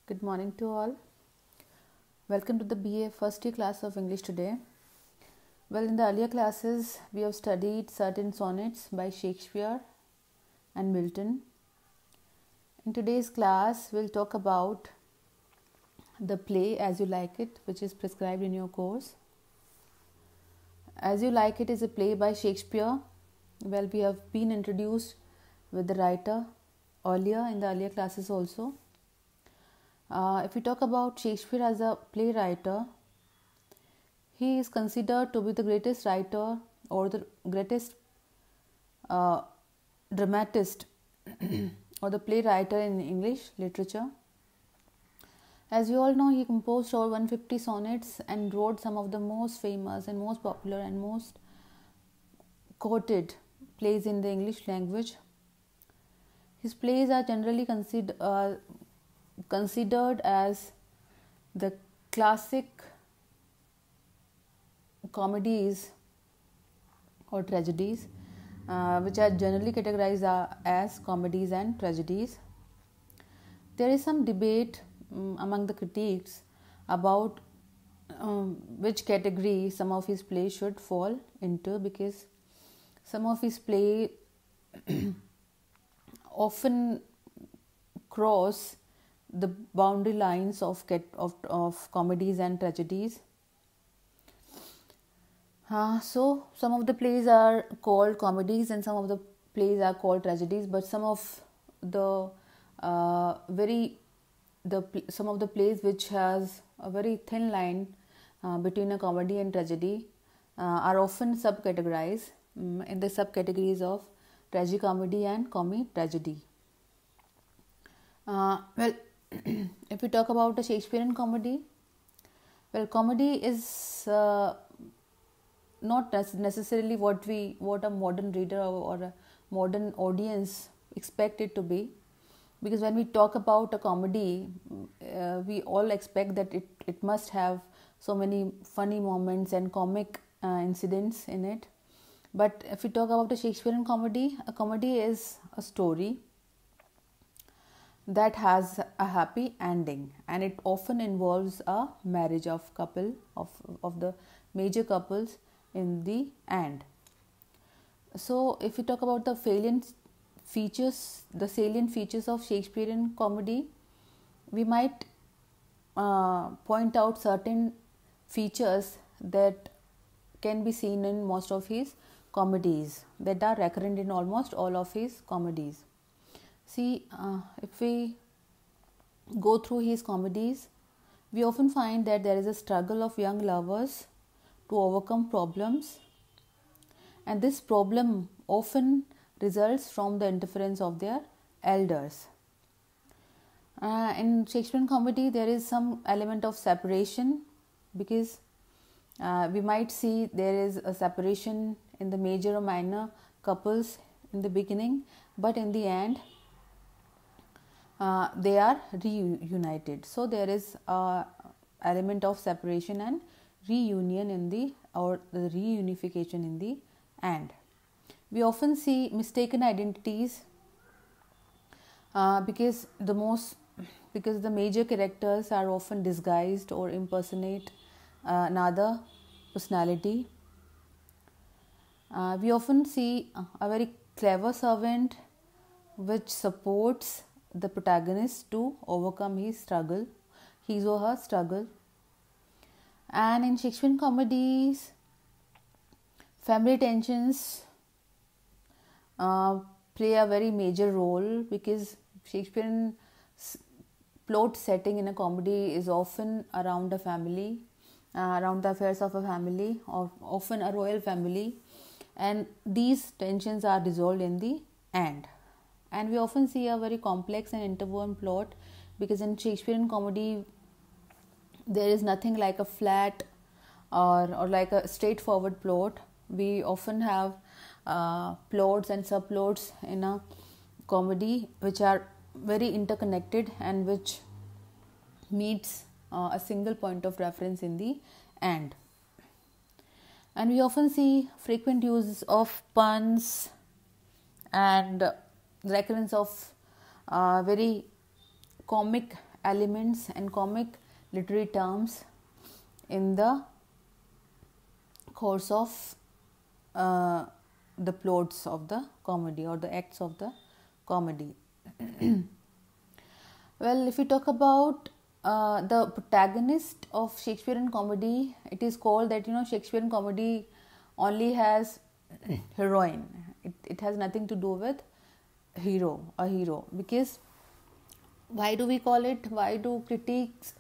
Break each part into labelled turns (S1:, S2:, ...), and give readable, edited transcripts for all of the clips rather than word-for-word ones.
S1: Good morning to all. Welcome to the BA first year class of English today. Well, in the earlier classes, we have studied certain sonnets by Shakespeare and Milton. In today's class, we'll talk about the play As You Like It, which is prescribed in your course. As You Like It is a play by Shakespeare. Well, we have been introduced with the writer earlier in the earlier classes also. If we talk about Shakespeare as a playwright, he is considered to be the greatest writer or the greatest dramatist or the playwright in English literature. As you all know, he composed over 150 sonnets and wrote some of the most famous and most popular and most quoted plays in the English language. His plays are generally considered as the classic comedies or tragedies, which are generally categorized as comedies and tragedies. There is some debate among the critics about which category some of his plays should fall into, because some of his plays often cross the boundary lines of comedies and tragedies. So some of the plays are called comedies and some of the plays are called tragedies, but some of the some of the plays which has a very thin line between a comedy and tragedy are often subcategorized in the subcategories of tragicomedy and comi-tragedy. Well, if we talk about a Shakespearean comedy, well, comedy is not necessarily what a modern reader or a modern audience expect it to be, because when we talk about a comedy, we all expect that it must have so many funny moments and comic incidents in it. But if we talk about a Shakespearean comedy, a comedy is a story that has a happy ending, and it often involves a marriage of couple of the major couples in the end. So if we talk about the salient features of Shakespearean comedy, we might point out certain features that can be seen in most of his comedies, that are recurrent in almost all of his comedies. See, if we go through his comedies, we often find that there is a struggle of young lovers to overcome problems, and this problem often results from the interference of their elders. In Shakespearean comedy, there is some element of separation, because we might see there is a separation in the major or minor couples in the beginning, but in the end they are reunited. So there is a element of separation and reunion in the reunification in the end. We often see mistaken identities because the major characters are often disguised or impersonate another personality. We often see a very clever servant which supports the protagonist to overcome his or her struggle. And in Shakespearean comedies, family tensions play a very major role, because Shakespearean plot setting in a comedy is often around a family, around the affairs of a family, or often a royal family, and these tensions are resolved in the end. And we often see a very complex and interwoven plot, because in Shakespearean comedy there is nothing like a flat or like a straightforward plot. We often have plots and subplots in a comedy which are very interconnected and which meets a single point of reference in the end. And we often see frequent use of puns and the recurrence of very comic elements and comic literary terms in the course of the plots of the comedy or the acts of the comedy. Well, if we talk about the protagonist of Shakespearean comedy, it is called that Shakespearean comedy only has heroine. It has nothing to do with a hero, because why do we call it? Why do critics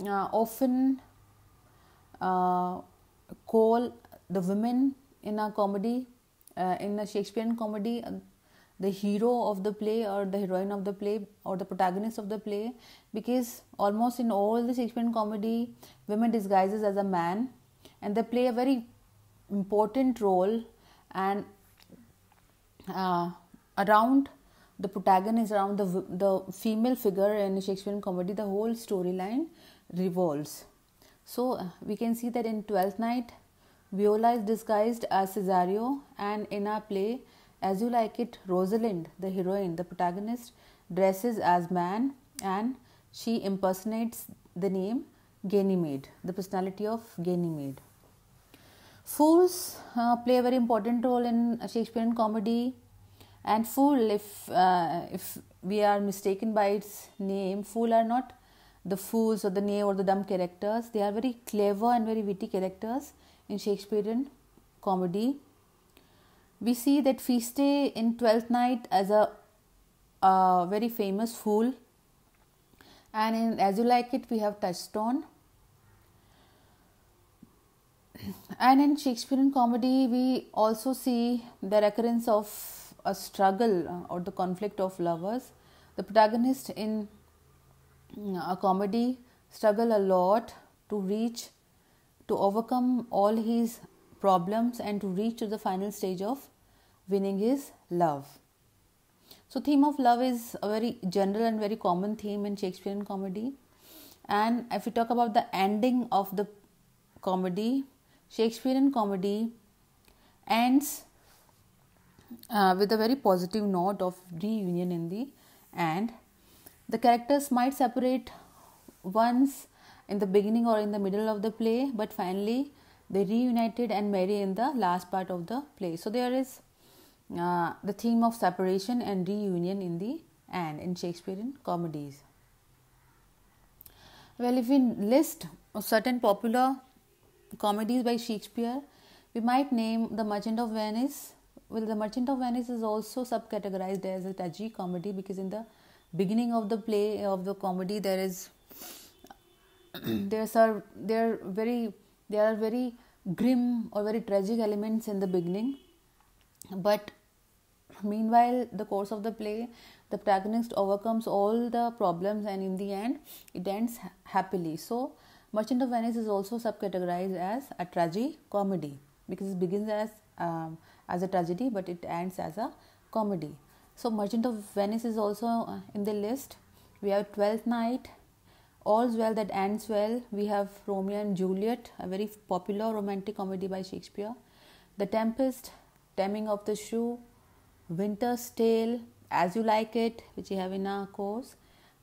S1: often call the women in a comedy, in a Shakespearean comedy, the hero of the play or the heroine of the play or the protagonist of the play? Because almost in all the Shakespearean comedy, women disguises as a man, and they play a very important role, and around the protagonist, around the female figure in Shakespearean comedy, the whole storyline revolves. So we can see that in Twelfth Night, Viola is disguised as Cesario, and in our play As You Like It, Rosalind, the heroine, the protagonist, dresses as man, and she impersonates the name Ganymede, the personality of Ganymede. Fools play a very important role in Shakespearean comedy, and fool, if we are mistaken by its name, fool are not the fools or the knave or the dumb characters. They are very clever and very witty characters in Shakespearean comedy. We see that Feast in Twelfth Night as a very famous fool, and in As You Like It we have Touchstone. And in Shakespearean comedy we also see the recurrence of a struggle or the conflict of lovers. The protagonist in a comedy struggle a lot to overcome all his problems and to reach to the final stage of winning his love. So theme of love is a very general and very common theme in Shakespearean comedy. And if we talk about the ending of the comedy, Shakespearean comedy ends with a very positive note of reunion in the end. The characters might separate once in the beginning or in the middle of the play, but finally they reunited and marry in the last part of the play. So there is the theme of separation and reunion in the end in Shakespearean comedies. Well, if we list certain popular comedies by Shakespeare, we might name The Merchant of Venice. Well, The Merchant of Venice is also subcategorized as a tragedy comedy, because in the beginning of the play of the comedy there are very grim or very tragic elements in the beginning, but meanwhile the course of the play the protagonist overcomes all the problems, and in the end it ends happily. So Merchant of Venice is also subcategorized as a tragedy comedy, because it begins as a tragedy but it ends as a comedy. So Merchant of Venice is also in the list. We have Twelfth Night, All's Well That Ends Well. We have Romeo and Juliet, a very popular romantic comedy by Shakespeare. The Tempest, Taming of the Shrew, Winter's Tale, As You Like It, which we have in our course.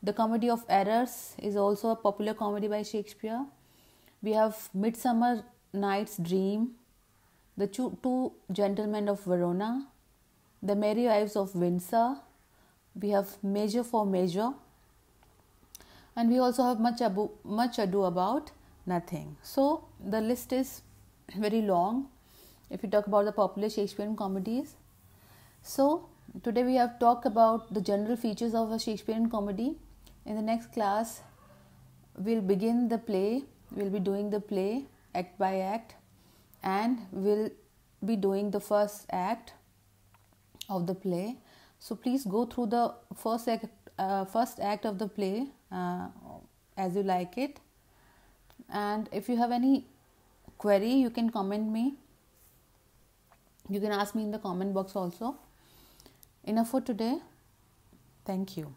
S1: The Comedy of Errors is also a popular comedy by Shakespeare. We have Midsummer Night's Dream, The Two Gentlemen of Verona, The Merry Wives of Windsor. We have Measure for Measure, and we also have Much Ado About Nothing. So the list is very long if we talk about the popular Shakespearean comedies. So today we have talked about the general features of a Shakespearean comedy. In the next class we'll begin the play. We'll be doing the play act by act, and we'll be doing the first act of the play. So please go through the first act of the play, As You Like It, and if you have any query you can comment me. You can ask me in the comment box also. Enough for today. Thank you.